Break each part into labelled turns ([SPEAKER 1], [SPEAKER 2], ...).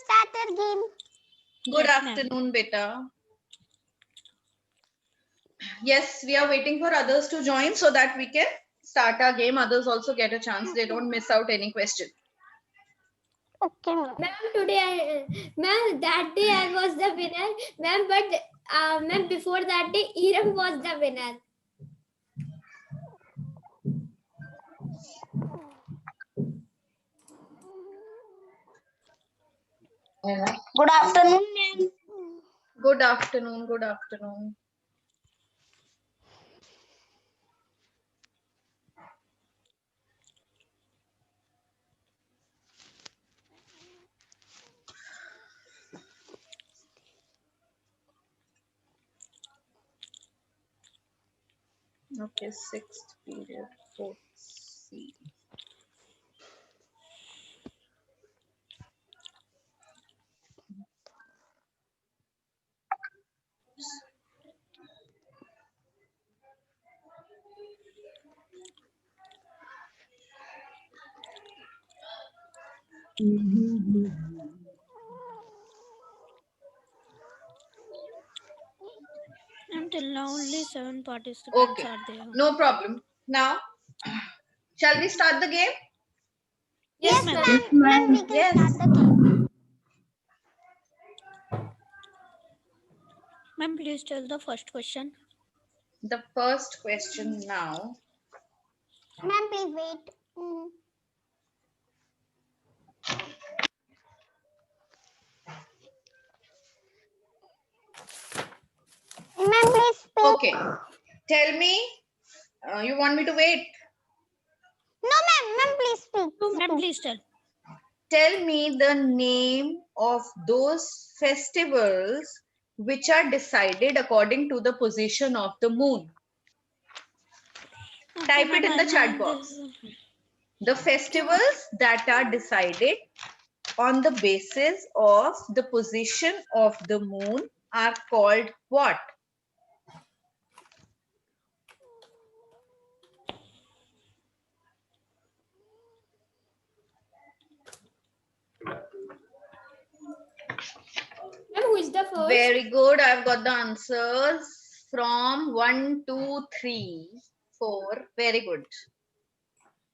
[SPEAKER 1] start our game?
[SPEAKER 2] Good
[SPEAKER 3] Yes, ma'am.
[SPEAKER 2] afternoon, beta. Yes, we are waiting for others to join so that we can start our game. Others also get a chance. They don't miss out any question.
[SPEAKER 1] Okay, ma'am.
[SPEAKER 4] Ma'am, today, ma'am, that day I was the winner, ma'am. But ma'am, before that day, Iram was the winner.
[SPEAKER 1] Good afternoon, ma'am.
[SPEAKER 2] Good afternoon. Good afternoon. Okay, sixth period, fourth C.
[SPEAKER 3] Until now, only 7 participants
[SPEAKER 2] Okay,
[SPEAKER 3] are there.
[SPEAKER 2] no problem. Now, shall we start the game?
[SPEAKER 4] Yes,
[SPEAKER 3] ma'am.
[SPEAKER 4] ma'am.
[SPEAKER 1] Ma'am, we can
[SPEAKER 2] Yes.
[SPEAKER 1] start the game.
[SPEAKER 3] Ma'am, please tell the first question.
[SPEAKER 2] The first question now.
[SPEAKER 1] Ma'am, please wait. Ma'am, please speak.
[SPEAKER 2] Okay, tell me. You want me to wait?
[SPEAKER 1] No, ma'am. Ma'am, please speak.
[SPEAKER 3] Ma'am, please tell.
[SPEAKER 2] Tell me the name of those festivals which are decided according to the position of the moon. Type it in the chat box. The festivals that are decided on the basis of the position of the moon are called what?
[SPEAKER 4] Ma'am, who is the first?
[SPEAKER 2] Very good. I've got the answers from 1, 2, 3, 4. Very good.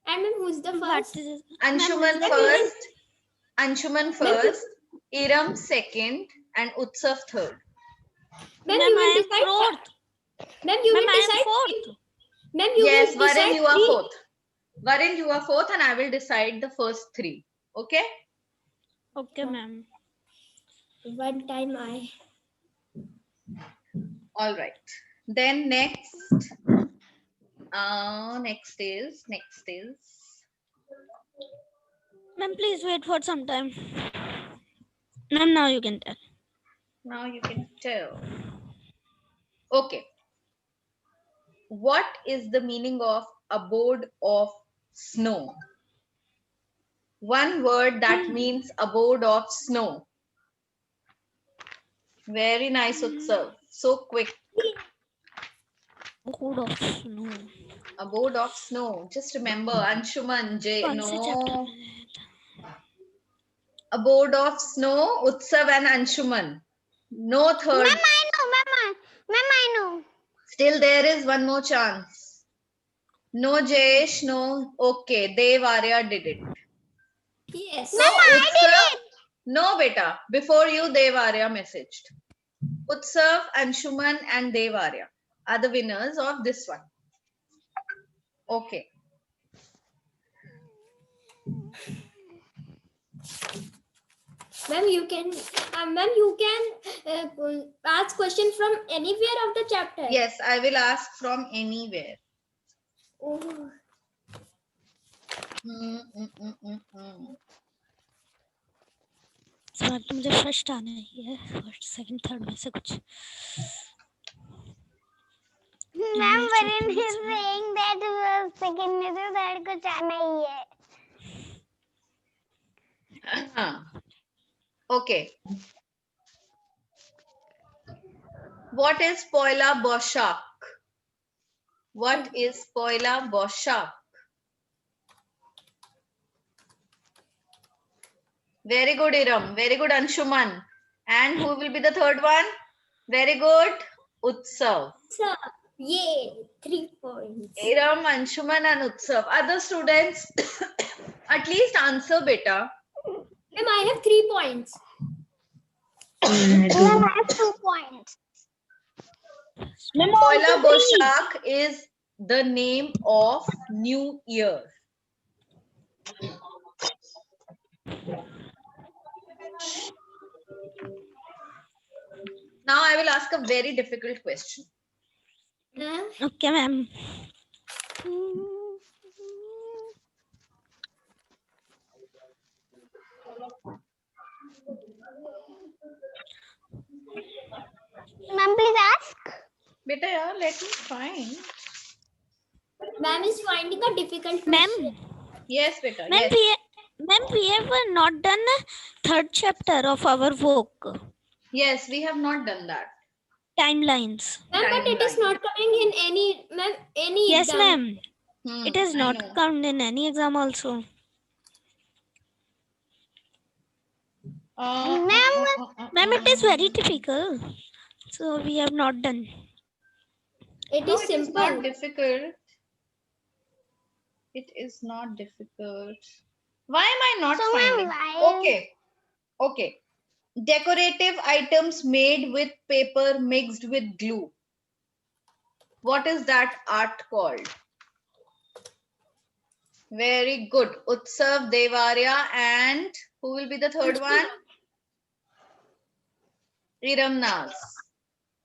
[SPEAKER 4] And ma'am, who is the
[SPEAKER 3] What
[SPEAKER 4] first?
[SPEAKER 3] is
[SPEAKER 2] Anshuman
[SPEAKER 3] Ma'am,
[SPEAKER 2] first. Anshuman first. Iram second. And Utsav third.
[SPEAKER 4] Ma'am,
[SPEAKER 3] Ma'am,
[SPEAKER 4] you will
[SPEAKER 3] I am
[SPEAKER 4] decide.
[SPEAKER 3] fourth.
[SPEAKER 4] Ma'am, you
[SPEAKER 3] Ma'am,
[SPEAKER 4] will
[SPEAKER 3] I am
[SPEAKER 4] decide.
[SPEAKER 3] fourth.
[SPEAKER 4] Ma'am, you
[SPEAKER 2] Yes,
[SPEAKER 4] will decide
[SPEAKER 2] Varun, you are
[SPEAKER 4] three.
[SPEAKER 2] fourth. Varun, you are fourth, and I will decide the first three. Okay?
[SPEAKER 3] Okay, ma'am.
[SPEAKER 4] One time I.
[SPEAKER 2] All right. Then next. Next is.
[SPEAKER 3] Ma'am, please wait for some time. Ma'am, now you can tell.
[SPEAKER 2] Now you can tell. Okay. What is the meaning of abode of snow? One word that means abode of snow. Very nice, Utsav. So quick.
[SPEAKER 3] Abode of snow.
[SPEAKER 2] Abode of snow. Just remember, Anshuman, J.
[SPEAKER 3] कौन से chapter
[SPEAKER 2] No.
[SPEAKER 3] में था?
[SPEAKER 2] Abode of snow, Utsav and Anshuman. No third.
[SPEAKER 1] Ma'am, I know. Ma'am, I know.
[SPEAKER 2] Still there is one more chance. No Jayesh, no. Okay, Dev Arya did it.
[SPEAKER 4] Yes.
[SPEAKER 2] So
[SPEAKER 1] Ma'am, I did
[SPEAKER 2] Utsav,
[SPEAKER 1] it.
[SPEAKER 2] no beta. Before you, Dev Arya messaged. Utsav, Anshuman and Dev Arya are the winners of this one. Okay.
[SPEAKER 4] Ma'am, you can. Ma'am, you can ask question from anywhere of the chapter.
[SPEAKER 2] Yes, I will ask from anywhere.
[SPEAKER 4] Oh.
[SPEAKER 3] इस बार तो मुझे first आना ही है. First, second, third में से कुछ.
[SPEAKER 1] Ma'am, Varun is saying that second में से third को जाना ही है.
[SPEAKER 2] Okay. What is Poila Boshak? What is Poila Boshak? Very good, Iram. Very good, Anshuman. And who will be the third one? Very good, Utsav.
[SPEAKER 4] So, yay, 3 points.
[SPEAKER 2] Iram, Anshuman, and Utsav. Other students, at least answer, beta.
[SPEAKER 4] Ma'am, I have 3 points.
[SPEAKER 1] Ma'am, I have 2 points.
[SPEAKER 2] Poila Boishakh is the name of New Year. Now I will ask a very difficult question.
[SPEAKER 3] Okay, ma'am.
[SPEAKER 1] Ma'am, please ask.
[SPEAKER 2] Beta, yeah, let me find.
[SPEAKER 4] Ma'am is finding a difficult
[SPEAKER 3] Ma'am,
[SPEAKER 4] question.
[SPEAKER 2] Yes, beta.
[SPEAKER 3] ma'am,
[SPEAKER 2] Yes.
[SPEAKER 3] we have not done the third chapter of our book,
[SPEAKER 2] Yes, we have not done that.
[SPEAKER 3] timelines.
[SPEAKER 4] Ma'am, but it is
[SPEAKER 2] Timeline.
[SPEAKER 4] not coming in any
[SPEAKER 3] Yes,
[SPEAKER 4] exam.
[SPEAKER 3] ma'am. It is
[SPEAKER 2] I
[SPEAKER 3] not
[SPEAKER 2] know.
[SPEAKER 3] counted in any exam also. Ma'am, it is very difficult. So we have not done.
[SPEAKER 4] It
[SPEAKER 2] No,
[SPEAKER 4] is
[SPEAKER 2] it is
[SPEAKER 4] simple.
[SPEAKER 2] not difficult. It is not difficult. Why am I not
[SPEAKER 1] So, ma'am,
[SPEAKER 2] finding?
[SPEAKER 1] why-
[SPEAKER 2] Okay. Okay. Decorative items made with paper mixed with glue. What is that art called? Very good. Utsav, Devarya, and who will be the third one? Iram Naz.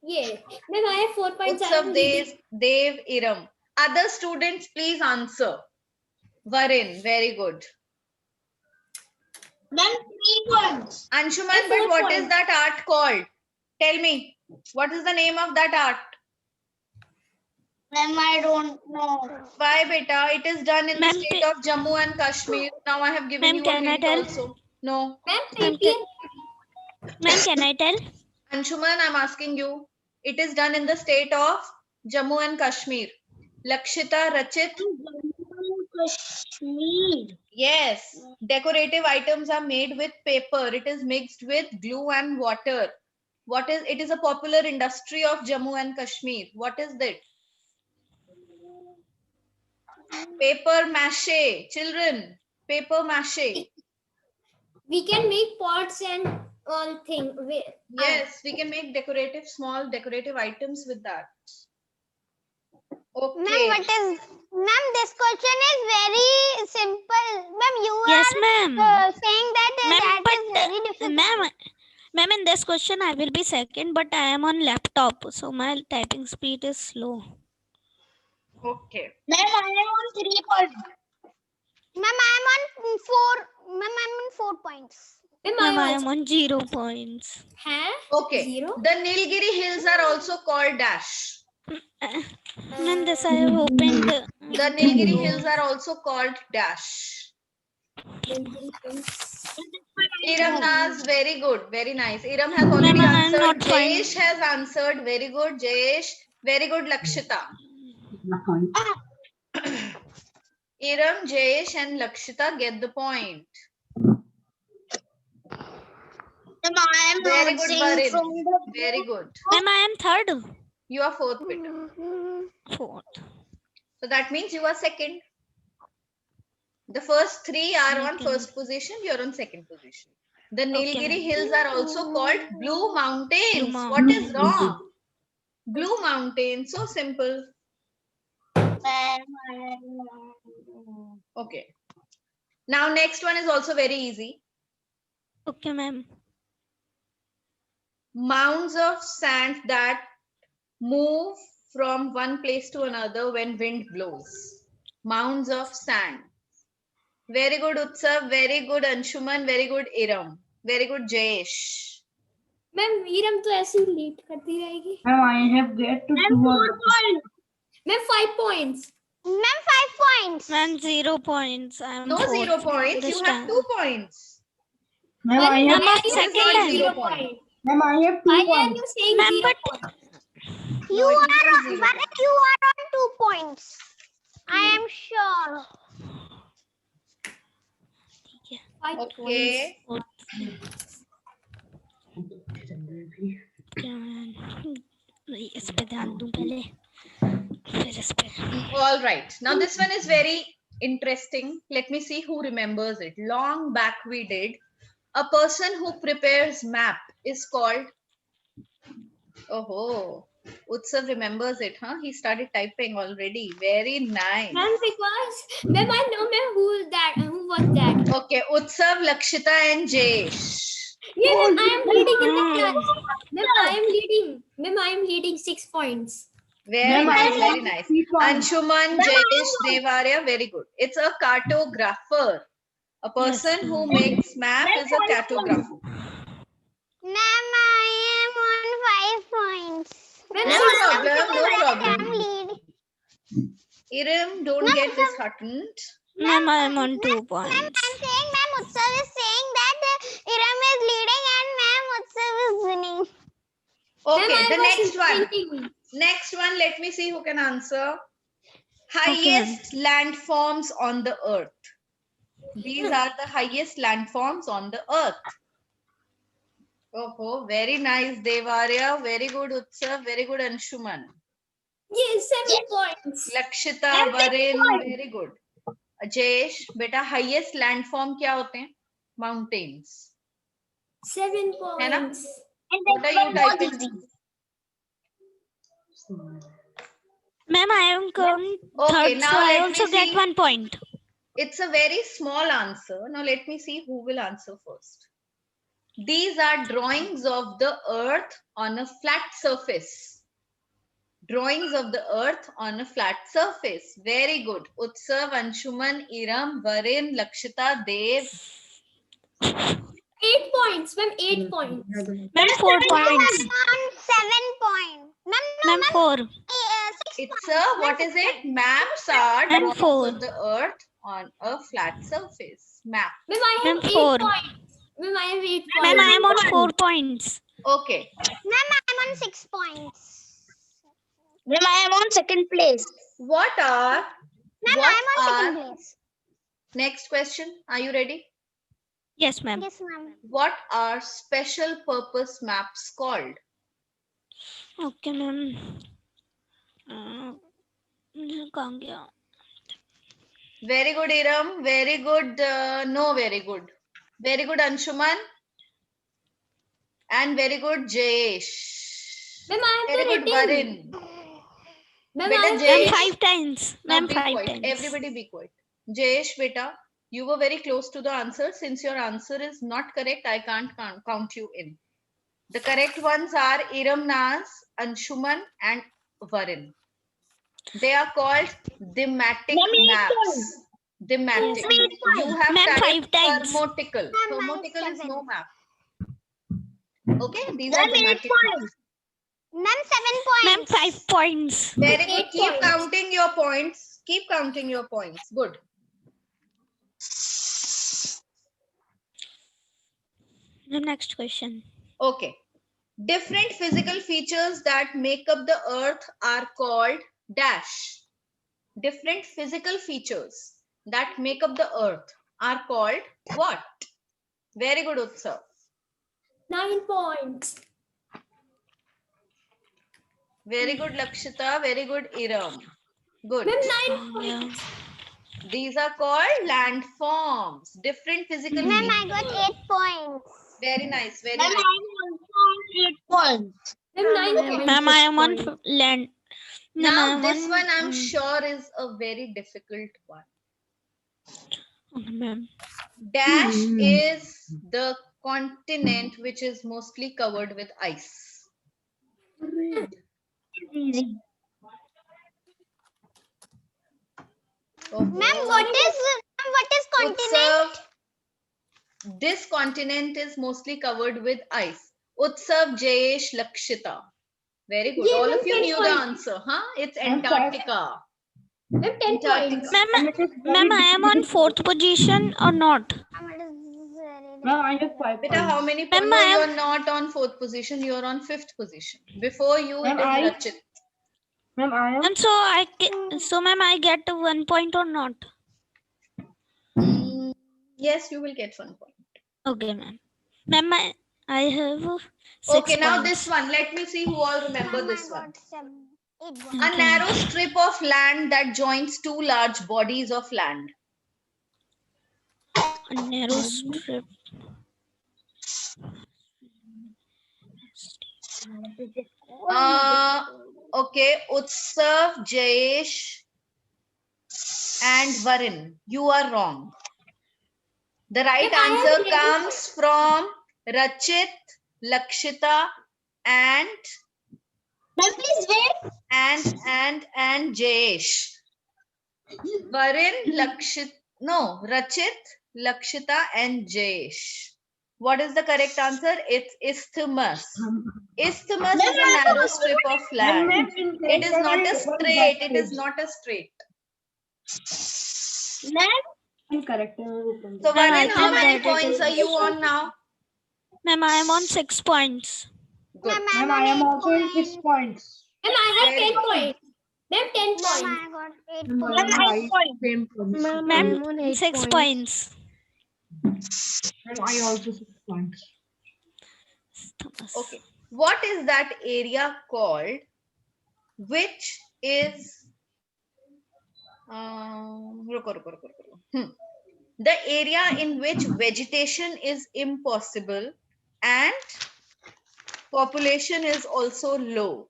[SPEAKER 4] Yeah. Ma'am, I have 4 points. I
[SPEAKER 2] Utsav,
[SPEAKER 4] am leading.
[SPEAKER 2] Dev, Iram. Other students, please answer. Varin, very good.
[SPEAKER 1] Ma'am, 3 points.
[SPEAKER 2] Anshuman,
[SPEAKER 4] And
[SPEAKER 2] but
[SPEAKER 4] 4
[SPEAKER 2] what is
[SPEAKER 4] points.
[SPEAKER 2] that art called? Tell me, what is the name of that art?
[SPEAKER 1] Ma'am, I don't know.
[SPEAKER 2] Why, beta? It is done in the
[SPEAKER 3] Ma'am,
[SPEAKER 2] state of Jammu and Kashmir. Now I have given
[SPEAKER 3] Ma'am,
[SPEAKER 2] you a
[SPEAKER 3] can I
[SPEAKER 2] hint
[SPEAKER 3] tell?
[SPEAKER 2] also. No.
[SPEAKER 4] Ma'am,
[SPEAKER 3] Ma'am,
[SPEAKER 4] paper.
[SPEAKER 3] Ma'am, can I tell?
[SPEAKER 2] Anshuman, I'm asking you. It is done in the state of Jammu and Kashmir. Lakshita, Rachit.
[SPEAKER 1] Kashmir.
[SPEAKER 2] Yes. Decorative items are made with paper. It is mixed with glue and water. What is it? Is a popular industry of Jammu and Kashmir. What is that? Paper mache. Children, paper mache.
[SPEAKER 4] We can make pots and all thing.
[SPEAKER 2] Yes, we can make small decorative items with that.
[SPEAKER 1] Ma'am,
[SPEAKER 2] Okay.
[SPEAKER 1] what is... Ma'am, this question is very simple. Ma'am, you
[SPEAKER 3] Yes,
[SPEAKER 1] are
[SPEAKER 3] ma'am.
[SPEAKER 1] saying that
[SPEAKER 3] Ma'am,
[SPEAKER 1] that
[SPEAKER 3] but,
[SPEAKER 1] is very difficult.
[SPEAKER 3] Ma'am, in this question I will be second, but I am on laptop, so my typing speed is slow.
[SPEAKER 2] Okay.
[SPEAKER 1] Ma'am, I am on 3 points. Ma'am, I am on 4. Ma'am, I am on 4 points.
[SPEAKER 4] Ma'am,
[SPEAKER 3] Ma'am, I
[SPEAKER 4] I
[SPEAKER 3] am
[SPEAKER 4] also
[SPEAKER 3] on 0 points.
[SPEAKER 4] have
[SPEAKER 2] Okay.
[SPEAKER 4] 0.
[SPEAKER 2] The Nilgiri hills are also called dash.
[SPEAKER 3] Ma'am, this I have opened.
[SPEAKER 2] The Nilgiri hills are also called dash. Iram Naz, very good, very nice. Iram has already
[SPEAKER 3] Ma'am, I am
[SPEAKER 2] answered.
[SPEAKER 3] not
[SPEAKER 2] Jayesh has answered. Very good, Jayesh. Very good, Lakshita. Iram, Jayesh, and Lakshita get the point.
[SPEAKER 1] Ma'am, I am
[SPEAKER 2] Very
[SPEAKER 1] not
[SPEAKER 2] good,
[SPEAKER 1] saying
[SPEAKER 2] Varin.
[SPEAKER 1] from the...
[SPEAKER 2] Very good.
[SPEAKER 3] Ma'am, I am third.
[SPEAKER 2] You are fourth, beta.
[SPEAKER 3] Fourth.
[SPEAKER 2] So that means you are second. The first 3 are on
[SPEAKER 3] Okay.
[SPEAKER 2] first position. You are on second position. The
[SPEAKER 3] Okay,
[SPEAKER 2] Nilgiri
[SPEAKER 3] ma'am.
[SPEAKER 2] hills are also called Blue Mountains.
[SPEAKER 3] Blue
[SPEAKER 2] What is
[SPEAKER 3] Mountains.
[SPEAKER 2] wrong? Blue Mountains. So simple. Okay. Now next one is also very easy.
[SPEAKER 3] Okay, ma'am.
[SPEAKER 2] Mounds of sand that move from one place to another when wind blows. Mounds of sand. Very good, Utsav. Very good, Anshuman. Very good, Iram. Very good, Jayesh.
[SPEAKER 4] Ma'am वीरम तो ऐसे ही late करती रहेगी.
[SPEAKER 5] Ma'am, I have get to 2 of them.
[SPEAKER 4] Ma'am 5 points.
[SPEAKER 1] Ma'am, 5 points.
[SPEAKER 3] Ma'am, 0 points. I am
[SPEAKER 2] No
[SPEAKER 3] fourth
[SPEAKER 2] 0 points.
[SPEAKER 3] this
[SPEAKER 2] You have
[SPEAKER 3] time.
[SPEAKER 2] 2 points.
[SPEAKER 5] Ma'am, I have,
[SPEAKER 3] Ma'am,
[SPEAKER 2] It is
[SPEAKER 3] second
[SPEAKER 2] not
[SPEAKER 3] time.
[SPEAKER 2] 0 point.
[SPEAKER 5] ma'am, I have 2
[SPEAKER 4] Why are
[SPEAKER 5] points.
[SPEAKER 4] you saying
[SPEAKER 3] Ma'am,
[SPEAKER 4] 0
[SPEAKER 3] but-
[SPEAKER 4] points?
[SPEAKER 1] You
[SPEAKER 2] No, it is
[SPEAKER 1] are
[SPEAKER 2] not
[SPEAKER 1] on,
[SPEAKER 2] 0
[SPEAKER 1] Bharat, you are on 2 points. I am sure.
[SPEAKER 3] ठीक है.
[SPEAKER 4] 5
[SPEAKER 2] Okay.
[SPEAKER 3] इस पे ध्यान दूं पहले फिर इस पे
[SPEAKER 2] All right. Now this one is very interesting. Let me see who remembers it. Long back we did. A person who prepares map is called. Oh, Utsav remembers it, huh? He started typing already. Very nice.
[SPEAKER 4] Ma'am, because ma'am, I know ma'am who was that.
[SPEAKER 2] Okay, Utsav, Lakshita, and Jayesh.
[SPEAKER 4] Yeah, ma'am, I am leading in the class. Ma'am, I am leading. Ma'am, I am leading 6 points.
[SPEAKER 2] Very
[SPEAKER 5] Ma'am, I
[SPEAKER 2] nice, very
[SPEAKER 5] have
[SPEAKER 2] nice.
[SPEAKER 5] 3 points.
[SPEAKER 2] Anshuman, Jayesh, Devarya, very good. It's a cartographer. A person who makes map is a cartographer.
[SPEAKER 1] Ma'am, I am on 5 points.
[SPEAKER 4] Ma'am,
[SPEAKER 2] No
[SPEAKER 4] six-
[SPEAKER 2] problem, no
[SPEAKER 1] I'm
[SPEAKER 2] problem.
[SPEAKER 1] leading.
[SPEAKER 2] Iram, don't get disheartened.
[SPEAKER 3] Ma'am, I am on 2
[SPEAKER 1] Ma'am,
[SPEAKER 3] points.
[SPEAKER 1] I'm saying Ma'am Utsav is saying that Iram is leading and Ma'am Utsav is winning.
[SPEAKER 2] Okay,
[SPEAKER 4] Ma'am, I
[SPEAKER 2] the
[SPEAKER 4] was
[SPEAKER 2] next one.
[SPEAKER 4] thinking.
[SPEAKER 2] Next one, let me see who can answer.
[SPEAKER 3] Okay,
[SPEAKER 2] Highest landforms on the earth. These are the highest landforms on the earth. Oh, very nice, Devarya. Very good, Utsav. Very good, Anshuman.
[SPEAKER 4] Yes, 7 points.
[SPEAKER 2] Lakshita, Varin, very good. Jayesh, beta highest landform क्या होते हैं? Mountains.
[SPEAKER 4] 7
[SPEAKER 2] है ना?
[SPEAKER 4] points.
[SPEAKER 2] What are you typing?
[SPEAKER 3] Ma'am, I am
[SPEAKER 2] Okay,
[SPEAKER 3] third,
[SPEAKER 2] now
[SPEAKER 3] so I
[SPEAKER 2] let me
[SPEAKER 3] also get
[SPEAKER 2] see.
[SPEAKER 3] 1 point.
[SPEAKER 2] It's a very small answer. Now let me see who will answer first. These are drawings of the earth on a flat surface. Drawings of the earth on a flat surface. Very good. Utsav, Anshuman, Iram, Varin, Lakshita, Dev.
[SPEAKER 4] 8 points. Ma'am, 8 points.
[SPEAKER 3] Ma'am, 4 points.
[SPEAKER 1] On 7 points. Ma'am, no,
[SPEAKER 3] Ma'am,
[SPEAKER 1] ma'am.
[SPEAKER 3] 4.
[SPEAKER 1] 6
[SPEAKER 2] It's a, what is it? Maps are
[SPEAKER 3] And
[SPEAKER 2] drawings
[SPEAKER 3] four.
[SPEAKER 2] of the earth on a flat surface. Map.
[SPEAKER 4] Ma'am, I
[SPEAKER 3] Ma'am,
[SPEAKER 4] have 8
[SPEAKER 3] 4.
[SPEAKER 4] points. Ma'am, I have 8 points.
[SPEAKER 3] Ma'am, I am on 4 points.
[SPEAKER 2] Okay.
[SPEAKER 1] Ma'am, I'm on 6 points.
[SPEAKER 6] Ma'am, I am on second place.
[SPEAKER 2] What are,
[SPEAKER 1] Ma'am,
[SPEAKER 2] what
[SPEAKER 1] I'm on second
[SPEAKER 2] are,
[SPEAKER 1] place.
[SPEAKER 2] next question. Are you ready?
[SPEAKER 3] Yes, ma'am.
[SPEAKER 1] Yes, ma'am.
[SPEAKER 2] What are special purpose maps called?
[SPEAKER 3] Okay, ma'am. कहाँ गया?
[SPEAKER 2] Very good, Iram. Very good. No, very good. Very good, Anshuman. And very good, Jayesh.
[SPEAKER 4] Ma'am, I have
[SPEAKER 2] Very
[SPEAKER 4] the
[SPEAKER 2] good,
[SPEAKER 4] rating.
[SPEAKER 2] Varin.
[SPEAKER 4] Ma'am,
[SPEAKER 2] Beta
[SPEAKER 4] I have
[SPEAKER 3] Ma'am,
[SPEAKER 2] Jayesh.
[SPEAKER 3] 5 times.
[SPEAKER 2] Now
[SPEAKER 3] Ma'am,
[SPEAKER 2] be
[SPEAKER 3] 5
[SPEAKER 2] quiet.
[SPEAKER 3] times.
[SPEAKER 2] Everybody be quiet. Jayesh, beta, you were very close to the answer. Since your answer is not correct, I can't count you in. The correct ones are Iram Naz, Anshuman, and Varin. They are called thematic maps. Thematic. You have
[SPEAKER 3] Ma'am,
[SPEAKER 2] typed
[SPEAKER 3] 5 times.
[SPEAKER 2] thermotical.
[SPEAKER 1] Ma'am,
[SPEAKER 2] Thermotical is
[SPEAKER 1] 7.
[SPEAKER 2] no map. Okay, these are thematic maps.
[SPEAKER 1] Ma'am, 7
[SPEAKER 3] Ma'am,
[SPEAKER 1] points.
[SPEAKER 3] 5 points.
[SPEAKER 2] Very good.
[SPEAKER 4] 8
[SPEAKER 2] Keep
[SPEAKER 4] points.
[SPEAKER 2] counting your points. Keep counting your points. Good.
[SPEAKER 3] Ma'am, next question.
[SPEAKER 2] Okay. Different physical features that make up the earth are called dash. Different physical features that make up the earth are called what? Very good, Utsav.
[SPEAKER 4] 9 points.
[SPEAKER 2] Very good, Lakshita. Very good, Iram. Good.
[SPEAKER 4] Ma'am, 9
[SPEAKER 3] Yeah.
[SPEAKER 4] points.
[SPEAKER 2] These are called landforms. Different physical
[SPEAKER 1] Ma'am,
[SPEAKER 2] features.
[SPEAKER 1] I got 8 points.
[SPEAKER 2] Very nice. Very
[SPEAKER 6] Ma'am,
[SPEAKER 2] nice.
[SPEAKER 6] I am on 8 points.
[SPEAKER 4] Ma'am, 9 points.
[SPEAKER 3] Ma'am, I am on land. Ma'am, I
[SPEAKER 2] Now,
[SPEAKER 3] am
[SPEAKER 2] this
[SPEAKER 3] on-
[SPEAKER 2] one I'm sure is a very difficult one.
[SPEAKER 3] Okay, ma'am.
[SPEAKER 2] Dash is the continent which is mostly covered with ice.
[SPEAKER 6] Easy.
[SPEAKER 2] Oh,
[SPEAKER 1] Ma'am, what is continent?
[SPEAKER 2] Utsav, this continent is mostly covered with ice. Utsav, Jayesh, Lakshita. Very good.
[SPEAKER 4] Yeah,
[SPEAKER 2] All
[SPEAKER 4] ma'am,
[SPEAKER 2] of you
[SPEAKER 4] 10
[SPEAKER 2] knew the
[SPEAKER 4] points.
[SPEAKER 2] answer, huh? It's
[SPEAKER 5] I'm
[SPEAKER 2] Antarctica.
[SPEAKER 4] Ma'am, 10
[SPEAKER 2] Antarctica.
[SPEAKER 4] points.
[SPEAKER 3] Ma'am,
[SPEAKER 5] And it is very
[SPEAKER 3] ma'am, I am on 4th position or not?
[SPEAKER 1] Ma'am, it is very
[SPEAKER 5] Ma'am, I have 5
[SPEAKER 2] Beta, how
[SPEAKER 5] points.
[SPEAKER 2] many
[SPEAKER 3] Ma'am,
[SPEAKER 2] points? No,
[SPEAKER 3] I
[SPEAKER 2] you
[SPEAKER 3] am-
[SPEAKER 2] are not on 4th position. You are on 5th position. Before you, it
[SPEAKER 5] Ma'am,
[SPEAKER 2] is
[SPEAKER 5] I-
[SPEAKER 2] Rachit.
[SPEAKER 5] Ma'am, I am.
[SPEAKER 3] Ma'am, so ma'am, I get 1 point or not?
[SPEAKER 2] Mm, Yes, you will get 1 point.
[SPEAKER 3] Okay, ma'am. Ma'am, I have 6
[SPEAKER 2] Okay, now
[SPEAKER 3] points.
[SPEAKER 2] this one. Let me see who all remember
[SPEAKER 1] Ma'am,
[SPEAKER 2] this
[SPEAKER 1] I
[SPEAKER 2] one.
[SPEAKER 1] got 8
[SPEAKER 2] A
[SPEAKER 1] points.
[SPEAKER 3] Okay.
[SPEAKER 2] narrow strip of land that joins two large bodies of land.
[SPEAKER 3] A narrow strip.
[SPEAKER 2] Okay, Utsav, Jayesh, and Varun. You are wrong. The right
[SPEAKER 4] Ma'am, I have
[SPEAKER 2] answer
[SPEAKER 4] 11
[SPEAKER 2] comes from Rachit, Lakshita, and
[SPEAKER 6] Ma'am, please wait.
[SPEAKER 2] and Jayesh. Varun, Rachit, Lakshita, and Jayesh. What is the correct answer? It's isthmus. Isthmus is a narrow strip of land. It is not a straight. It is not a straight.
[SPEAKER 6] Ma'am,
[SPEAKER 5] Incorrect.
[SPEAKER 2] So
[SPEAKER 3] Ma'am, I
[SPEAKER 2] Varun, how
[SPEAKER 3] think
[SPEAKER 2] many
[SPEAKER 3] that it
[SPEAKER 2] points
[SPEAKER 3] is.
[SPEAKER 2] are you on now?
[SPEAKER 3] Ma'am, I am on 6 points.
[SPEAKER 2] Good.
[SPEAKER 1] Ma'am,
[SPEAKER 5] Ma'am, I am also in 6
[SPEAKER 1] points.
[SPEAKER 5] points.
[SPEAKER 4] Ma'am, I have
[SPEAKER 2] Very
[SPEAKER 4] 10
[SPEAKER 2] good.
[SPEAKER 4] points. Ma'am, 10
[SPEAKER 1] Ma'am,
[SPEAKER 4] points.
[SPEAKER 1] I got 8
[SPEAKER 5] Ma'am,
[SPEAKER 1] points.
[SPEAKER 6] Ma'am,
[SPEAKER 5] I
[SPEAKER 6] 8 points.
[SPEAKER 5] same points.
[SPEAKER 3] Ma'am, 6 points.
[SPEAKER 5] Ma'am, I also 6 points.
[SPEAKER 3] Isthmus.
[SPEAKER 2] Okay. What is that area called which is the area in which vegetation is impossible and population is also low?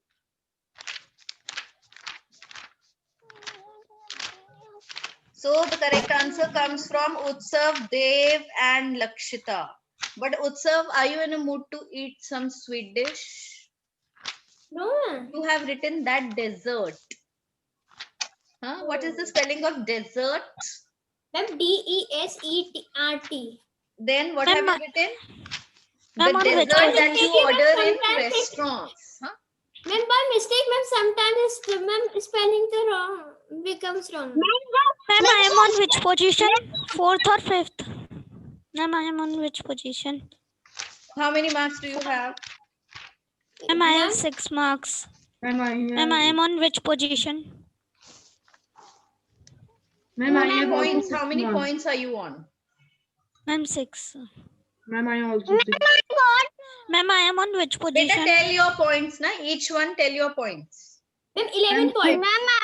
[SPEAKER 2] So the correct answer comes from Utsav, Dev, and Lakshita. But Utsav, are you in a mood to eat some sweet dish?
[SPEAKER 4] No, ma'am.
[SPEAKER 2] You have written that dessert. Huh? What is the spelling of dessert?
[SPEAKER 4] Ma'am, DESERT.
[SPEAKER 2] Then what
[SPEAKER 3] Ma'am,
[SPEAKER 2] have you written? The
[SPEAKER 3] ma'am, on which
[SPEAKER 2] dessert that
[SPEAKER 3] position?
[SPEAKER 2] you
[SPEAKER 4] Ma'am,
[SPEAKER 2] order in
[SPEAKER 4] sometimes it-
[SPEAKER 2] restaurants. Huh?
[SPEAKER 4] Ma'am, by mistake, ma'am, sometimes ma'am, spelling the wrong becomes wrong.
[SPEAKER 3] Ma'am, I am on which position? 4th or 5th? Ma'am, I am on which position?
[SPEAKER 2] How many marks do you have?
[SPEAKER 3] Ma'am, I have
[SPEAKER 4] Ma'am,
[SPEAKER 3] 6 marks.
[SPEAKER 5] Ma'am, I
[SPEAKER 3] Ma'am, I am on which position?
[SPEAKER 5] Ma'am, I have also
[SPEAKER 2] Points.
[SPEAKER 5] 6
[SPEAKER 2] How many
[SPEAKER 5] marks.
[SPEAKER 2] points are you on?
[SPEAKER 3] Ma'am, 6.
[SPEAKER 5] Ma'am, I also 6.
[SPEAKER 3] Ma'am, I am on which
[SPEAKER 2] Beta,
[SPEAKER 3] position?
[SPEAKER 2] tell your points, na? Each one tell your points.
[SPEAKER 4] ma'am, 11
[SPEAKER 5] Ma'am,
[SPEAKER 4] points.
[SPEAKER 1] Ma'am, my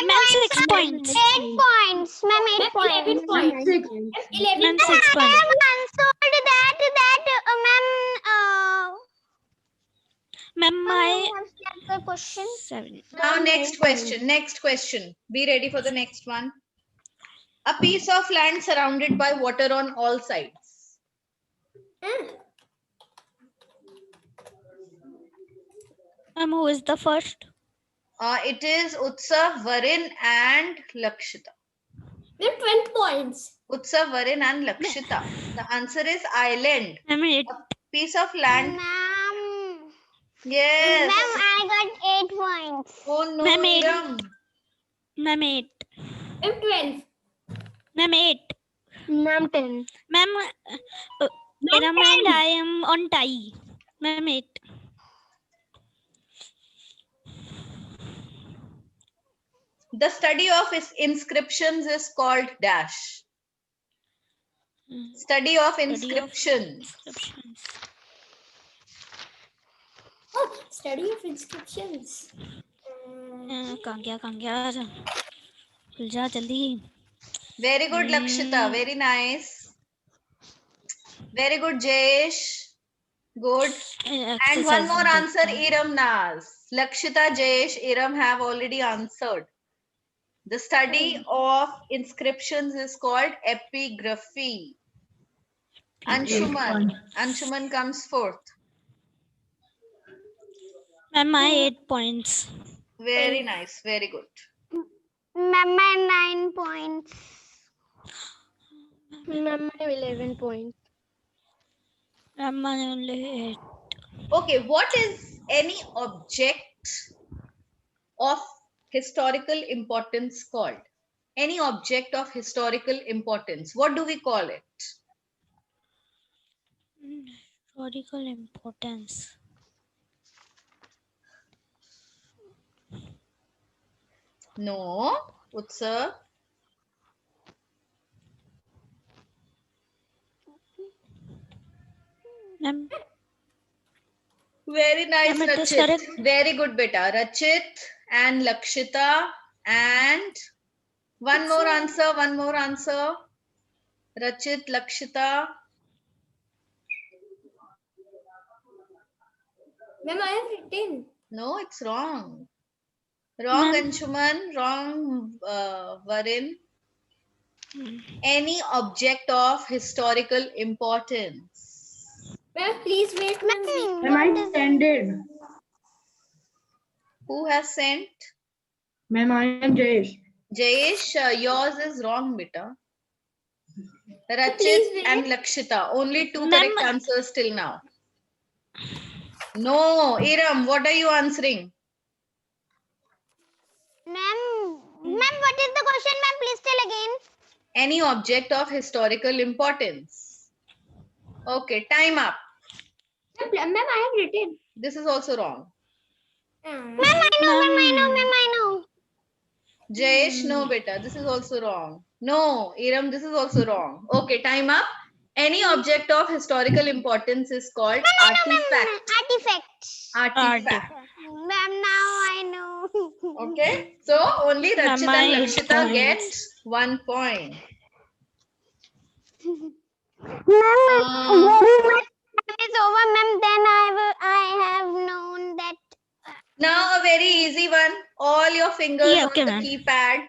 [SPEAKER 3] Ma'am,
[SPEAKER 1] points
[SPEAKER 3] 6
[SPEAKER 1] are
[SPEAKER 3] points.
[SPEAKER 1] 8 points. Ma'am, 8
[SPEAKER 4] Ma'am, 11
[SPEAKER 1] points.
[SPEAKER 4] points.
[SPEAKER 5] 6.
[SPEAKER 4] Ma'am, 11
[SPEAKER 3] Ma'am,
[SPEAKER 4] points.
[SPEAKER 3] 6
[SPEAKER 1] I
[SPEAKER 3] points.
[SPEAKER 1] have answered
[SPEAKER 3] Ma'am,
[SPEAKER 1] ma'am,
[SPEAKER 3] my
[SPEAKER 1] you have said the question.
[SPEAKER 3] 7.
[SPEAKER 2] Now, next question. Next question. Be ready for the next one. A piece of land surrounded by water on all sides.
[SPEAKER 3] Ma'am, who is the first?
[SPEAKER 2] It is Utsav, Varun, and Lakshita.
[SPEAKER 4] Ma'am, 12 points.
[SPEAKER 2] Utsav, Varun, and Lakshita. The answer is island.
[SPEAKER 3] Ma'am,
[SPEAKER 2] A piece of land.
[SPEAKER 1] Ma'am,
[SPEAKER 2] Yes.
[SPEAKER 1] ma'am, I got 8 points.
[SPEAKER 2] Oh no,
[SPEAKER 3] Ma'am, eight.
[SPEAKER 2] Iram.
[SPEAKER 3] Ma'am, 8.
[SPEAKER 4] Ma'am, 12.
[SPEAKER 3] Ma'am, 8.
[SPEAKER 6] Ma'am, 10.
[SPEAKER 3] Ma'am, Iram and I am on tie. Ma'am, 8.
[SPEAKER 2] The study of inscriptions is called dash. Study of inscriptions.
[SPEAKER 3] Inscriptions.
[SPEAKER 4] Oh, study of inscriptions.
[SPEAKER 3] कहाँ गया खुल जा जल्दी.
[SPEAKER 2] Very good, Lakshita. Very nice. Very good, Jayesh. Good. And one more answer, Iram Naz. Lakshita, Jayesh, Iram have already answered. The study of inscriptions is called epigraphy. Anshuman. Anshuman comes fourth.
[SPEAKER 3] Ma'am, my 8 points.
[SPEAKER 2] Very nice. Very good.
[SPEAKER 1] Ma'am, my 9 points.
[SPEAKER 6] Ma'am, I have 11 points.
[SPEAKER 3] Ma'am, my only 8.
[SPEAKER 2] Okay, what is any object of historical importance called? Any object of historical importance. What do we call it?
[SPEAKER 3] Historical importance.
[SPEAKER 2] No. Utsav.
[SPEAKER 3] Ma'am,
[SPEAKER 2] Very nice,
[SPEAKER 3] Ma'am, it is
[SPEAKER 2] Rachit.
[SPEAKER 3] correct.
[SPEAKER 2] Very good, beta. Rachit and Lakshita and one more answer. One more answer. Rachit, Lakshita.
[SPEAKER 4] Ma'am, I have written.
[SPEAKER 2] No, it's wrong. Wrong,
[SPEAKER 3] Ma'am.
[SPEAKER 2] Anshuman. Wrong, Varin.
[SPEAKER 3] Hmm.
[SPEAKER 2] Any object of historical importance.
[SPEAKER 4] Ma'am, please wait, ma'am.
[SPEAKER 5] Ma'am, I sended.
[SPEAKER 2] Who has sent?
[SPEAKER 5] Ma'am, I am Jayesh.
[SPEAKER 2] Jayesh, yours is wrong, beta.
[SPEAKER 4] Please
[SPEAKER 2] Rachit
[SPEAKER 4] wait.
[SPEAKER 2] and Lakshita. Only two
[SPEAKER 3] Ma'am.
[SPEAKER 2] correct answers till now. No, Iram, what are you answering?
[SPEAKER 1] Ma'am, what is the question, ma'am? Please tell again.
[SPEAKER 2] Any object of historical importance. Okay, time up.
[SPEAKER 4] Ma'am, I have written.
[SPEAKER 2] This is also wrong.
[SPEAKER 1] Ma'am, I know.
[SPEAKER 2] Jayesh, no, beta. This is also wrong. No, Iram, this is also wrong. Okay, time up. Any object of historical importance is called artifact.
[SPEAKER 1] Artifacts.
[SPEAKER 2] Artifact.
[SPEAKER 1] Ma'am, now I know.
[SPEAKER 2] Okay, so only Rachit
[SPEAKER 3] Ma'am,
[SPEAKER 2] and
[SPEAKER 3] I
[SPEAKER 2] Lakshita
[SPEAKER 3] point.
[SPEAKER 2] get 1 point.
[SPEAKER 1] Ma'am, very much time is over, ma'am. Then I have known that.
[SPEAKER 2] Now a very easy one. All your fingers
[SPEAKER 3] Yeah, okay,
[SPEAKER 2] on the
[SPEAKER 3] ma'am.
[SPEAKER 2] keypad.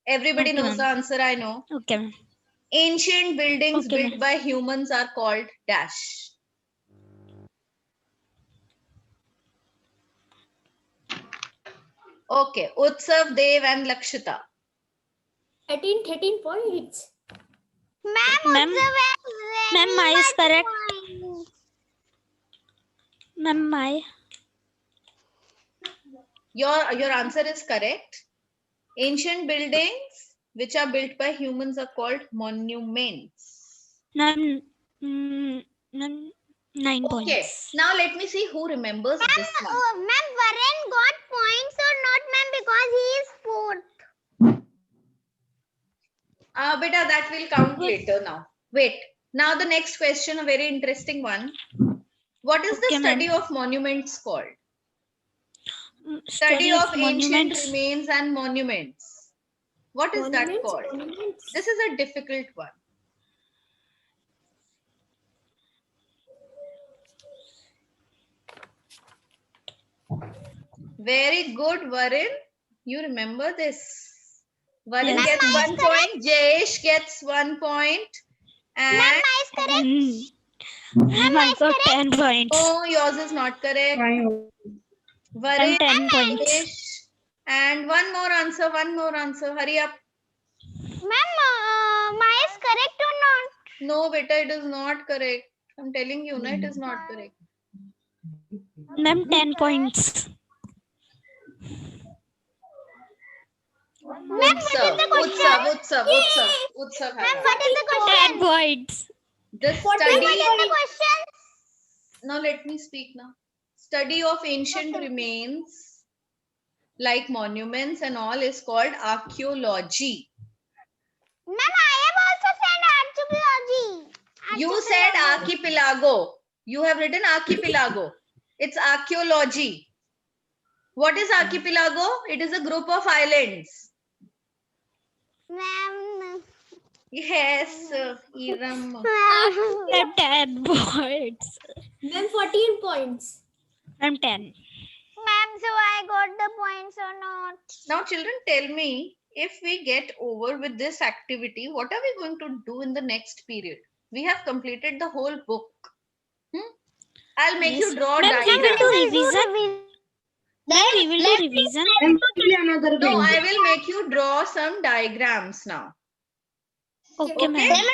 [SPEAKER 2] Everybody
[SPEAKER 3] Okay,
[SPEAKER 2] knows the
[SPEAKER 3] ma'am.
[SPEAKER 2] answer, I know.
[SPEAKER 3] Okay, ma'am.
[SPEAKER 2] Ancient buildings
[SPEAKER 3] Okay,
[SPEAKER 2] built by humans are called dash. Okay, Utsav, Dev and Lakshita.
[SPEAKER 4] 13 points.
[SPEAKER 1] Ma'am,
[SPEAKER 3] Ma'am,
[SPEAKER 1] observe
[SPEAKER 3] ma'am, my is correct. Ma'am, my.
[SPEAKER 2] Your answer is correct. Ancient buildings which are built by humans are called monuments.
[SPEAKER 3] Ma'am, ma'am, 9
[SPEAKER 2] Okay,
[SPEAKER 3] points.
[SPEAKER 2] now let me see who remembers this one.
[SPEAKER 1] Ma'am, Varun got points or not, ma'am, because he is fourth.
[SPEAKER 2] Beta, that will count later now. Wait, now the next question, a very interesting one. What is the
[SPEAKER 3] Okay, ma'am.
[SPEAKER 2] study of monuments called?
[SPEAKER 3] Study
[SPEAKER 2] Study of ancient
[SPEAKER 3] monuments.
[SPEAKER 2] remains and monuments. What is that
[SPEAKER 4] Monuments,
[SPEAKER 2] called?
[SPEAKER 4] monuments.
[SPEAKER 2] This is a difficult one. Very good, Varun. You remember this. Varun
[SPEAKER 3] Yes,
[SPEAKER 2] gets
[SPEAKER 3] ma'am.
[SPEAKER 2] 1 point. Jayesh gets 1 point. And
[SPEAKER 3] Ma'am, I got 10 points.
[SPEAKER 2] oh, yours is not correct.
[SPEAKER 5] Fine.
[SPEAKER 2] Varun,
[SPEAKER 3] 10 points.
[SPEAKER 2] Jayesh. And one more answer. Hurry up.
[SPEAKER 1] Ma'am, my is correct or not?
[SPEAKER 2] No, beta, it is not correct. I'm telling you, no, it is not correct.
[SPEAKER 3] Ma'am, 10 points.
[SPEAKER 2] Utsav
[SPEAKER 1] Ma'am, what is the question?
[SPEAKER 3] 10 points.
[SPEAKER 2] The
[SPEAKER 1] Ma'am, what
[SPEAKER 2] study.
[SPEAKER 1] is the question?
[SPEAKER 2] Now let me speak now. Study of ancient remains like monuments and all is called archaeology.
[SPEAKER 1] Ma'am, I have also said archaeology.
[SPEAKER 2] You said archipelago. You have written archipelago. It's archaeology. What is archipelago? It is a group of islands.
[SPEAKER 1] Ma'am,
[SPEAKER 2] Yes, Iram.
[SPEAKER 3] Ma'am, 10 points.
[SPEAKER 4] Ma'am, 14 points.
[SPEAKER 3] Ma'am, 10.
[SPEAKER 1] Ma'am, so I got the points or not?
[SPEAKER 2] Now, children, tell me, if we get over with this activity, what are we going to do in the next period? We have completed the whole book. I'll make you
[SPEAKER 3] Yes.
[SPEAKER 2] draw
[SPEAKER 3] Ma'am, we will
[SPEAKER 2] diagrams.
[SPEAKER 3] do revision. Ma'am, we will do revision.
[SPEAKER 5] And totally another
[SPEAKER 2] No,
[SPEAKER 5] thing.
[SPEAKER 2] I will make you draw some diagrams now.
[SPEAKER 3] Okay, ma'am.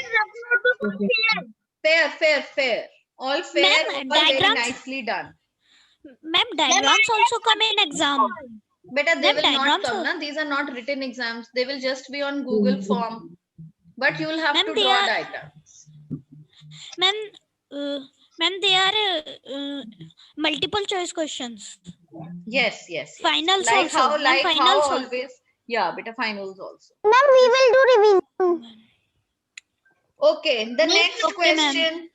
[SPEAKER 2] Okay. Fair. All fair,
[SPEAKER 3] Ma'am,
[SPEAKER 2] all very
[SPEAKER 3] diagrams-
[SPEAKER 2] nicely done.
[SPEAKER 3] Ma'am, diagrams also come in exam.
[SPEAKER 2] Better they
[SPEAKER 3] Ma'am,
[SPEAKER 2] will not
[SPEAKER 3] diagrams
[SPEAKER 2] come.
[SPEAKER 3] are-
[SPEAKER 2] Na? These are not written exams. They will just be on Google form. But you will have
[SPEAKER 3] Ma'am,
[SPEAKER 2] to
[SPEAKER 3] they
[SPEAKER 2] draw
[SPEAKER 3] are-
[SPEAKER 2] diagrams.
[SPEAKER 3] Ma'am, they are multiple choice questions.
[SPEAKER 2] Yes.
[SPEAKER 3] Finals
[SPEAKER 2] Like
[SPEAKER 3] also.
[SPEAKER 2] how,
[SPEAKER 3] Ma'am,
[SPEAKER 2] like how
[SPEAKER 3] finals also.
[SPEAKER 2] always. Yeah, better finals also.
[SPEAKER 1] Ma'am, we will do revision.
[SPEAKER 2] Okay, the next
[SPEAKER 3] Okay, ma'am.
[SPEAKER 2] question.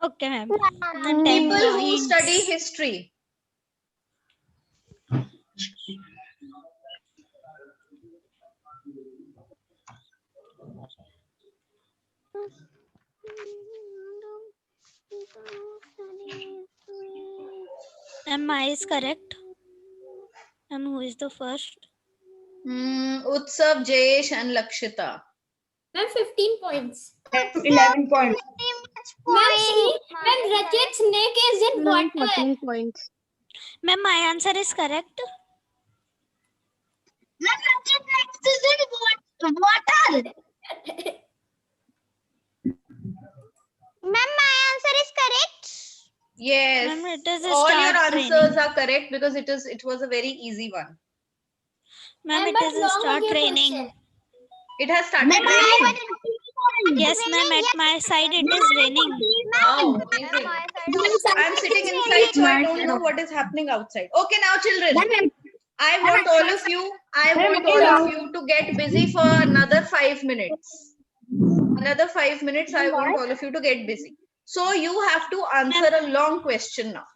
[SPEAKER 3] Okay, ma'am. Then 10
[SPEAKER 2] People who
[SPEAKER 3] points.
[SPEAKER 2] study history.
[SPEAKER 3] Ma'am, I is correct. Ma'am, who is the first?
[SPEAKER 2] Utsav, Jayesh, and Lakshita.
[SPEAKER 4] Ma'am, 15 points.
[SPEAKER 5] 11 points.
[SPEAKER 4] Ma'am, see, ma'am, Rajat's neck is in
[SPEAKER 6] Ma'am,
[SPEAKER 4] water.
[SPEAKER 6] 14 points.
[SPEAKER 3] Ma'am, my answer is correct.
[SPEAKER 1] Water. Ma'am, my answer is correct.
[SPEAKER 2] Yes.
[SPEAKER 3] Ma'am, it is a
[SPEAKER 2] All your
[SPEAKER 3] start
[SPEAKER 2] answers
[SPEAKER 3] training.
[SPEAKER 2] are correct because it was a very easy one.
[SPEAKER 3] Ma'am, it
[SPEAKER 4] but
[SPEAKER 3] is a
[SPEAKER 4] long
[SPEAKER 3] start
[SPEAKER 4] again
[SPEAKER 3] training.
[SPEAKER 4] question.
[SPEAKER 2] It has started raining.
[SPEAKER 3] Yes, ma'am, at my side it is raining.
[SPEAKER 2] Wow, amazing. I'm sitting inside, so I don't know what is happening outside. Okay, now children, I want all of you to get busy for another 5 minutes. Another 5 minutes, I want all of you to get busy. So you have to answer a long question now.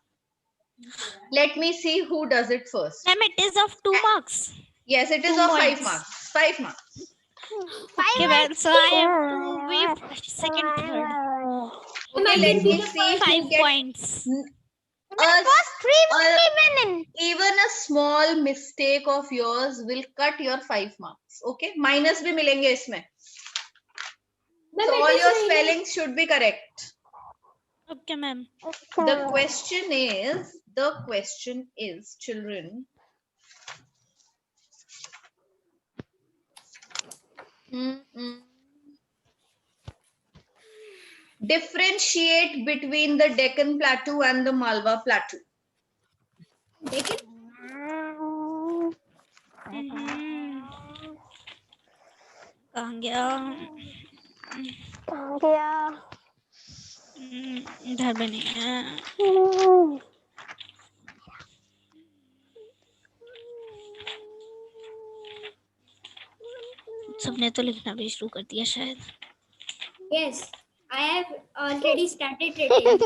[SPEAKER 2] Let me see who does it first.
[SPEAKER 3] Ma'am, it is of 2 marks.
[SPEAKER 2] Yes, it is
[SPEAKER 3] 2
[SPEAKER 2] of 5
[SPEAKER 3] points.
[SPEAKER 2] marks. 5 marks.
[SPEAKER 3] Okay, ma'am, so I have to be second, third.
[SPEAKER 2] Okay, let me see who
[SPEAKER 3] 5
[SPEAKER 2] gets
[SPEAKER 3] points.
[SPEAKER 2] even a small mistake of yours will cut your 5 marks. Okay, minus bhi milenge isme.
[SPEAKER 4] Ma'am,
[SPEAKER 2] So
[SPEAKER 4] it
[SPEAKER 2] all
[SPEAKER 4] is
[SPEAKER 2] your
[SPEAKER 4] raining.
[SPEAKER 2] spellings should be correct.
[SPEAKER 3] Okay, ma'am.
[SPEAKER 2] The question is, children. Differentiate between the Deccan Plateau and the Malwa Plateau.
[SPEAKER 3] कहाँ गया? इधर भी नहीं है. सबने तो लिखना भी शुरू कर दिया शायद.
[SPEAKER 4] Yes, I have already started writing.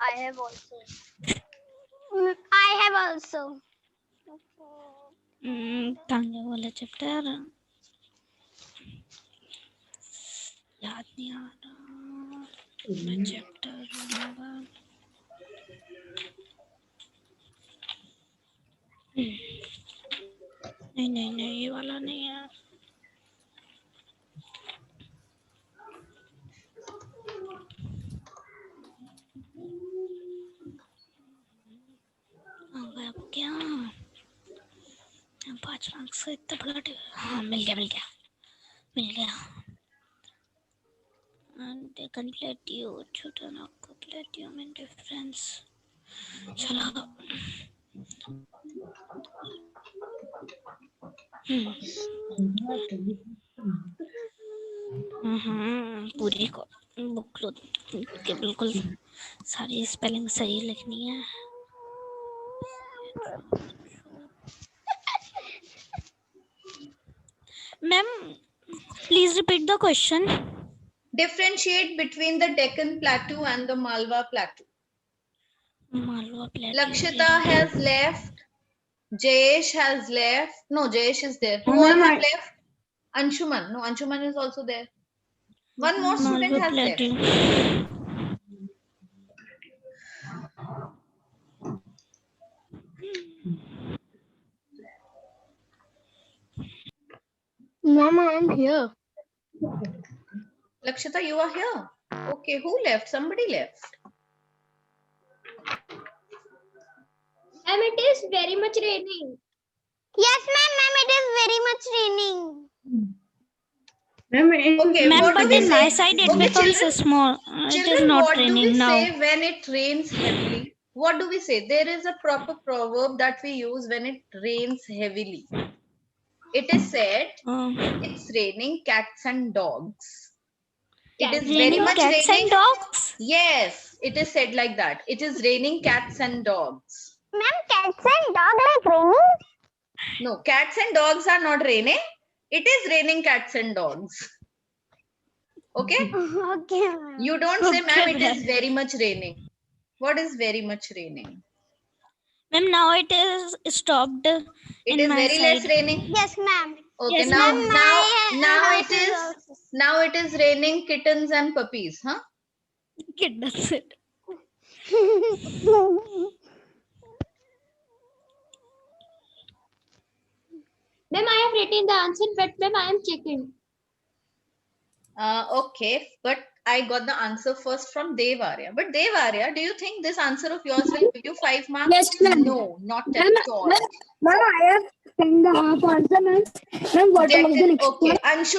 [SPEAKER 1] I have also.
[SPEAKER 3] कहाँ गया वाला चैप्टर? याद नहीं आ रहा. Chapter number. नहीं ये वाला नहीं है. अब क्या 5 मार्क्स का इतना बड़ा हाँ मिल गया. And they complete you छोटा ना complete you mean difference. चलो. पूरी को बुक लो के बिल्कुल सारी स्पेलिंग सही लिखनी है. Ma'am, please repeat the question.
[SPEAKER 2] Differentiate between the Deccan Plateau and the Malwa Plateau.
[SPEAKER 3] Malwa Plateau.
[SPEAKER 2] Lakshita has left. Jayesh has left. No, Jayesh is there. Who all have left? Anshuman. No, Anshuman is also there. One more student
[SPEAKER 3] Malwa
[SPEAKER 2] has
[SPEAKER 3] Plateau.
[SPEAKER 2] left.
[SPEAKER 6] Mama, I'm here.
[SPEAKER 2] Lakshita, you are here. Okay, who left? Somebody left.
[SPEAKER 4] Ma'am, it is very much raining.
[SPEAKER 1] Yes, ma'am, it is very much raining.
[SPEAKER 2] Okay,
[SPEAKER 3] Ma'am,
[SPEAKER 2] what do
[SPEAKER 3] but
[SPEAKER 2] we
[SPEAKER 3] in my
[SPEAKER 2] say?
[SPEAKER 3] side it
[SPEAKER 2] Okay,
[SPEAKER 3] becomes
[SPEAKER 2] children,
[SPEAKER 3] small. It is
[SPEAKER 2] children,
[SPEAKER 3] not
[SPEAKER 2] what do we
[SPEAKER 3] raining now.
[SPEAKER 2] say when it rains heavily? What do we say? There is a proper proverb that we use when it rains heavily. It is said, it's raining cats and dogs. It is very
[SPEAKER 3] Raining
[SPEAKER 2] much
[SPEAKER 3] cats
[SPEAKER 2] raining.
[SPEAKER 3] and dogs?
[SPEAKER 2] Yes, it is said like that. It is raining cats and dogs.
[SPEAKER 1] Ma'am, cats and dogs like raining?
[SPEAKER 2] No, cats and dogs are not raining. It is raining cats and dogs. Okay?
[SPEAKER 1] Okay, ma'am.
[SPEAKER 2] You don't say, ma'am, it
[SPEAKER 3] Okay,
[SPEAKER 2] is very much raining. What is very much raining?
[SPEAKER 3] Ma'am, now it is stopped
[SPEAKER 2] It
[SPEAKER 3] in
[SPEAKER 2] is
[SPEAKER 3] my
[SPEAKER 2] very
[SPEAKER 3] side.
[SPEAKER 2] less raining.
[SPEAKER 1] Yes, ma'am.
[SPEAKER 2] Okay,
[SPEAKER 3] Yes,
[SPEAKER 2] now
[SPEAKER 3] ma'am.
[SPEAKER 1] House is also.
[SPEAKER 2] now it is raining kittens and puppies, huh?
[SPEAKER 3] Kid does it.
[SPEAKER 4] Ma'am, I have written the answer, but ma'am, I am checking.
[SPEAKER 2] Okay, but I got the answer first from Devarya. But Devarya, do you think this answer of yours will give you 5 marks?
[SPEAKER 6] Yes, ma'am.
[SPEAKER 2] No, not at all.
[SPEAKER 6] Ma'am, I have sent the half answer, ma'am. Ma'am, what
[SPEAKER 2] Get
[SPEAKER 6] was the
[SPEAKER 2] it?
[SPEAKER 6] next
[SPEAKER 2] Okay,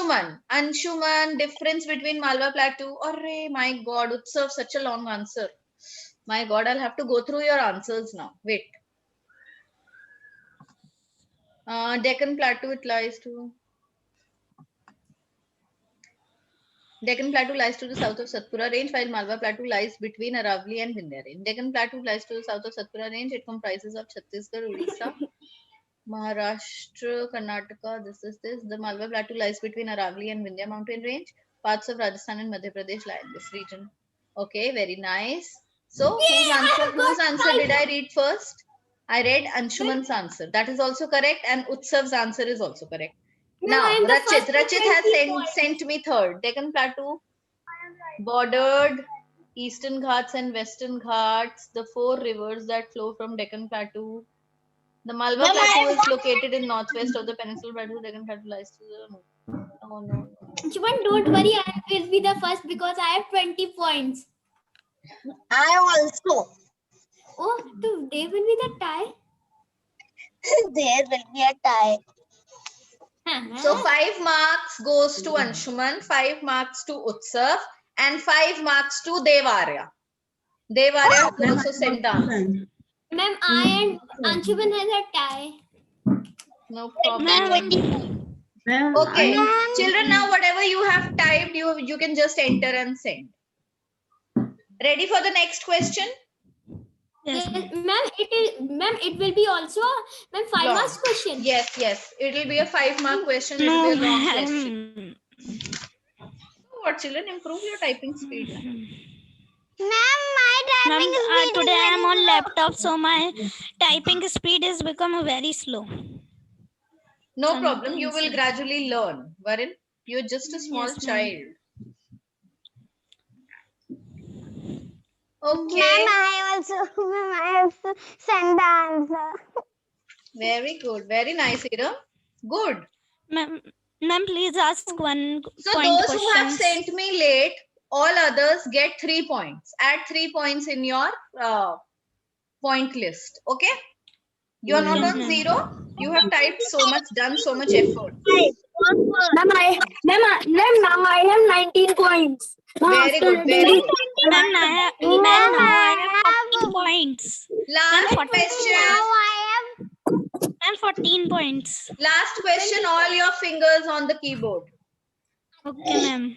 [SPEAKER 6] one?
[SPEAKER 2] Anshuman, difference between Malwa Plateau. Arre, my God, Utsav, such a long answer. My God, I'll have to go through your answers now. Wait. Deccan Plateau, it lies to. Deccan Plateau lies to the south of Satpura Range, while Malwa Plateau lies between Aravali and Vindhya Range. Deccan Plateau lies to the south of Satpura Range. It comprises of Chhattisgarh, Odisha, Maharashtra, Karnataka. This. The Malwa Plateau lies between Aravali and Vindhya Mountain Range. Parts of Rajasthan and Madhya Pradesh lie in this region. Okay, very nice. So, whose answer did I read first? I read Anshuman's answer. That is also correct, and Utsav's answer is also correct.
[SPEAKER 4] Ma'am,
[SPEAKER 2] Now,
[SPEAKER 4] I am the
[SPEAKER 2] Rachit.
[SPEAKER 4] first with
[SPEAKER 2] Rachit has
[SPEAKER 4] 20 points.
[SPEAKER 2] sent me third. Deccan Plateau bordered Eastern Ghats and Western Ghats, the 4 rivers that flow from Deccan Plateau. The Malwa Plateau is located in northwest of the Peninsular Plateau. Deccan Plateau lies to the... Oh, no.
[SPEAKER 4] Anshuman, don't worry, I will be the first because I have 20 points.
[SPEAKER 1] I also.
[SPEAKER 4] Oh, so they will be the tie.
[SPEAKER 1] There will be a tie.
[SPEAKER 2] So 5 marks goes to Anshuman, 5 marks to Utsav, and 5 marks to Devarya. Devarya has also sent the answer.
[SPEAKER 4] Ma'am, I and Anshuman has a tie.
[SPEAKER 2] No problem.
[SPEAKER 3] Ma'am,
[SPEAKER 5] Ma'am,
[SPEAKER 2] Okay,
[SPEAKER 5] I
[SPEAKER 2] children, now whatever you have typed, you can just enter and send. Ready for the next question?
[SPEAKER 3] yes,
[SPEAKER 4] Yes,
[SPEAKER 3] ma'am.
[SPEAKER 4] ma'am, it will be also, ma'am, 5
[SPEAKER 2] Long.
[SPEAKER 4] marks question.
[SPEAKER 2] Yes. It will be a 5-mark question. It will
[SPEAKER 3] No,
[SPEAKER 2] be a long question.
[SPEAKER 3] ma'am.
[SPEAKER 2] What, children? Improve your typing speed.
[SPEAKER 1] Ma'am, my
[SPEAKER 3] Ma'am,
[SPEAKER 1] typing speed
[SPEAKER 3] today
[SPEAKER 1] is
[SPEAKER 3] I
[SPEAKER 1] very
[SPEAKER 3] am on
[SPEAKER 1] slow.
[SPEAKER 3] laptop, so my typing speed is become very slow.
[SPEAKER 2] No problem. You will
[SPEAKER 3] Sometimes.
[SPEAKER 2] gradually learn. Varun, you're just a small
[SPEAKER 3] Yes, ma'am.
[SPEAKER 2] child.
[SPEAKER 1] Ma'am,
[SPEAKER 2] Okay.
[SPEAKER 1] I also send the answer.
[SPEAKER 2] Very good. Very nice, Ira. Good.
[SPEAKER 3] Ma'am, please ask one
[SPEAKER 2] So
[SPEAKER 3] point
[SPEAKER 2] those who have
[SPEAKER 3] questions.
[SPEAKER 2] sent me late, all others get 3 points. Add 3 points in your point list. Okay? You are not
[SPEAKER 3] Okay,
[SPEAKER 2] on
[SPEAKER 3] ma'am.
[SPEAKER 2] 0. You have typed so much, done so much effort.
[SPEAKER 6] Ma'am, now I have 19 points.
[SPEAKER 2] Very good. Very good.
[SPEAKER 3] Ma'am, now I have 40 points.
[SPEAKER 2] Last
[SPEAKER 3] Ma'am,
[SPEAKER 2] question.
[SPEAKER 1] Now I have.
[SPEAKER 3] Ma'am, 14 points.
[SPEAKER 2] Last question. All your fingers on the keyboard.
[SPEAKER 3] Okay, ma'am.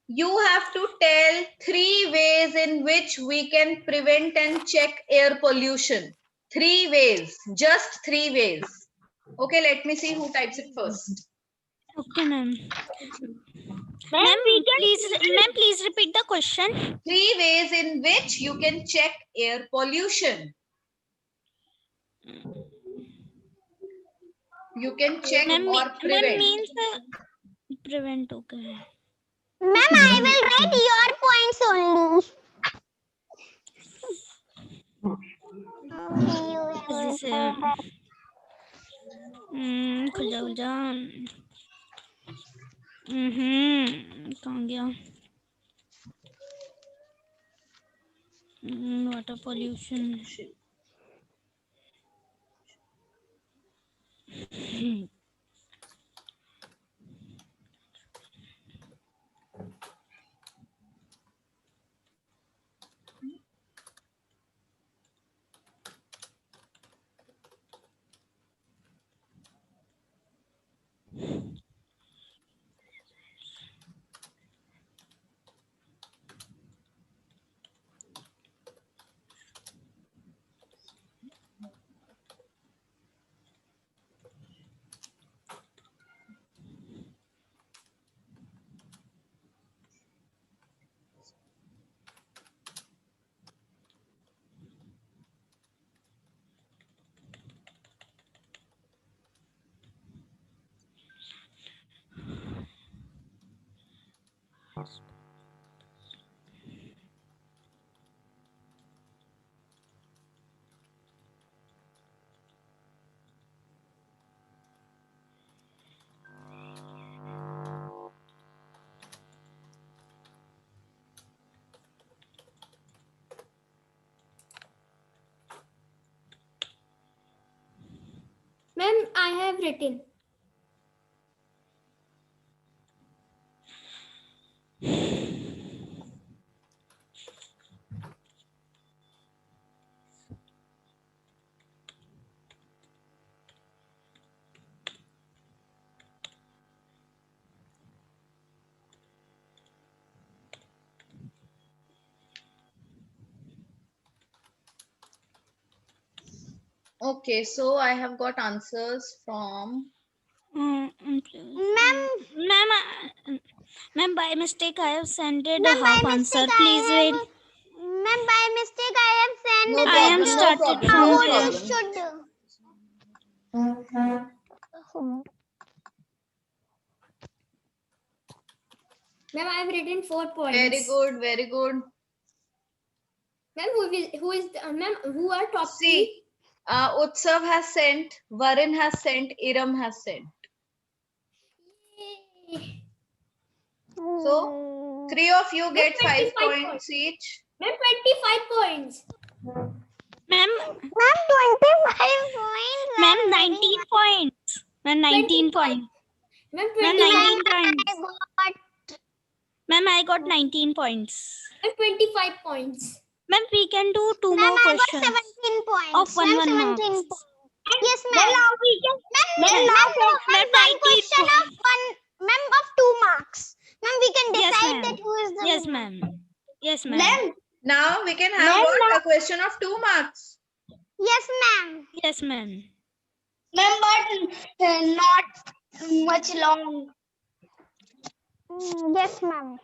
[SPEAKER 2] You have to tell 3 ways in which we can prevent and check air pollution. 3 ways. Just 3 ways. Okay, let me see who types it first.
[SPEAKER 3] Okay, ma'am. Ma'am, please repeat the question.
[SPEAKER 2] 3 ways in which you can check air pollution. You can check
[SPEAKER 3] Ma'am,
[SPEAKER 2] or
[SPEAKER 3] ma'am
[SPEAKER 2] prevent.
[SPEAKER 3] means prevent. Okay.
[SPEAKER 1] Ma'am, I will write your points only.
[SPEAKER 3] जैसे खुल जा कहाँ गया water pollution
[SPEAKER 4] written.
[SPEAKER 2] Okay, so I have got answers from.
[SPEAKER 1] Ma'am,
[SPEAKER 3] Ma'am, by mistake I have sent it a
[SPEAKER 1] ma'am, by
[SPEAKER 3] half answer.
[SPEAKER 1] mistake
[SPEAKER 3] Please
[SPEAKER 1] I
[SPEAKER 3] wait.
[SPEAKER 1] have. Ma'am, by mistake I have sent
[SPEAKER 2] No
[SPEAKER 1] it.
[SPEAKER 3] I am
[SPEAKER 2] problem, no
[SPEAKER 3] started
[SPEAKER 2] problem,
[SPEAKER 3] from
[SPEAKER 2] no
[SPEAKER 1] How you
[SPEAKER 2] problem.
[SPEAKER 1] should do.
[SPEAKER 4] Ma'am, I have written 4 points.
[SPEAKER 2] Very good, very good.
[SPEAKER 4] Ma'am, who is ma'am, who are top
[SPEAKER 2] See, Utsav has sent, Varin has sent, Iram has sent.
[SPEAKER 4] 3?
[SPEAKER 2] So 3 of you get 5
[SPEAKER 4] 25
[SPEAKER 2] points each.
[SPEAKER 4] Ma'am, 25 points.
[SPEAKER 3] Ma'am,
[SPEAKER 1] Ma'am, 25 points.
[SPEAKER 3] ma'am,
[SPEAKER 1] are very
[SPEAKER 3] 19
[SPEAKER 1] much.
[SPEAKER 3] points. Ma'am, 19 points.
[SPEAKER 4] Ma'am,
[SPEAKER 3] Ma'am,
[SPEAKER 4] 25.
[SPEAKER 3] 19 points.
[SPEAKER 1] I got
[SPEAKER 3] Ma'am, I got 19 points.
[SPEAKER 4] Ma'am, 25 points.
[SPEAKER 3] Ma'am, we can do 2
[SPEAKER 1] Ma'am,
[SPEAKER 3] more
[SPEAKER 1] I got
[SPEAKER 3] questions
[SPEAKER 1] 17 points.
[SPEAKER 3] of one
[SPEAKER 1] Ma'am, 17
[SPEAKER 3] marks.
[SPEAKER 1] points. Yes, ma'am. Ma'am,
[SPEAKER 3] Ma'am,
[SPEAKER 1] one
[SPEAKER 3] 90
[SPEAKER 1] question of ma'am of 2 marks. Ma'am, we can
[SPEAKER 3] Yes,
[SPEAKER 1] decide
[SPEAKER 3] ma'am.
[SPEAKER 1] that who is the
[SPEAKER 3] Yes,
[SPEAKER 1] winner.
[SPEAKER 3] ma'am. Yes, ma'am.
[SPEAKER 2] Now we can have what? A question of 2 marks.
[SPEAKER 1] Yes, ma'am.
[SPEAKER 3] Yes, ma'am.
[SPEAKER 6] Ma'am, but not much long.
[SPEAKER 1] Yes, ma'am.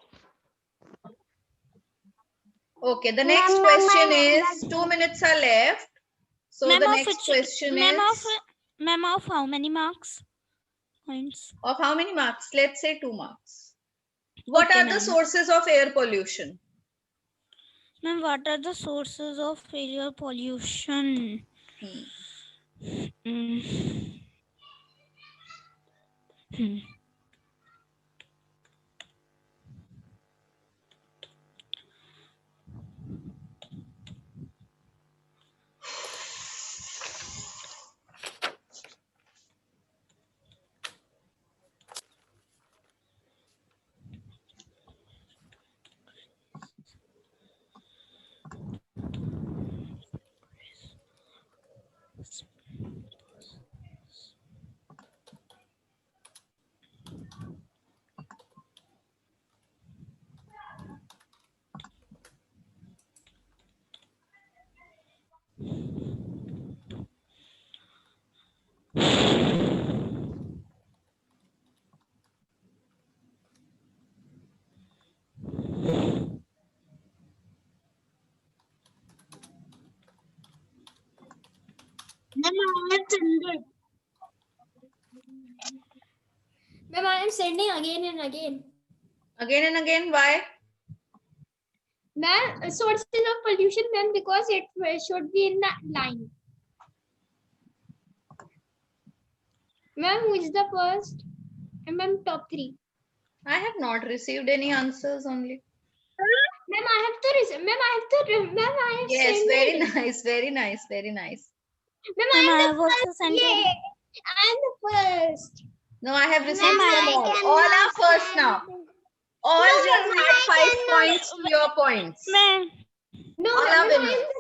[SPEAKER 2] Okay, the
[SPEAKER 1] Ma'am,
[SPEAKER 2] next
[SPEAKER 1] ma'am,
[SPEAKER 2] question
[SPEAKER 1] ma'am,
[SPEAKER 2] is 2 minutes are left. So
[SPEAKER 3] Ma'am,
[SPEAKER 2] the
[SPEAKER 3] of
[SPEAKER 2] next
[SPEAKER 3] which-
[SPEAKER 2] question
[SPEAKER 3] ma'am,
[SPEAKER 2] is
[SPEAKER 3] Ma'am, of how many marks? Points.
[SPEAKER 2] of how many marks? Let's say 2 marks. What
[SPEAKER 3] Okay,
[SPEAKER 2] are the
[SPEAKER 3] ma'am.
[SPEAKER 2] sources of air pollution?
[SPEAKER 3] Ma'am, what are the sources of air pollution? Mm. Hmm.
[SPEAKER 4] Ma'am, I am sending again and again.
[SPEAKER 2] Again and again, why?
[SPEAKER 4] Ma'am, sources of pollution, ma'am, because it should be in that line. Ma'am, who is the first? And ma'am, top 3.
[SPEAKER 2] I have not received any answers only.
[SPEAKER 4] Ma'am, I have to. Ma'am, I have to. Ma'am, I have
[SPEAKER 2] Yes,
[SPEAKER 4] sent
[SPEAKER 2] very
[SPEAKER 4] it.
[SPEAKER 2] nice, very nice, very nice.
[SPEAKER 4] Ma'am,
[SPEAKER 3] Ma'am, I
[SPEAKER 4] I
[SPEAKER 3] have
[SPEAKER 4] am the
[SPEAKER 3] also
[SPEAKER 4] first.
[SPEAKER 3] sent it.
[SPEAKER 4] Yay. I am the first.
[SPEAKER 2] No, I have received
[SPEAKER 1] Ma'am,
[SPEAKER 2] them
[SPEAKER 1] I
[SPEAKER 2] all.
[SPEAKER 1] cannot
[SPEAKER 2] All are first
[SPEAKER 1] send-
[SPEAKER 2] now. All
[SPEAKER 1] No,
[SPEAKER 2] just
[SPEAKER 1] ma'am,
[SPEAKER 2] add
[SPEAKER 1] I
[SPEAKER 2] 5
[SPEAKER 1] cannot.
[SPEAKER 2] points to your points.
[SPEAKER 3] Ma'am,
[SPEAKER 4] No,
[SPEAKER 2] All
[SPEAKER 4] ma'am,
[SPEAKER 2] are
[SPEAKER 4] I am
[SPEAKER 2] winners.
[SPEAKER 4] the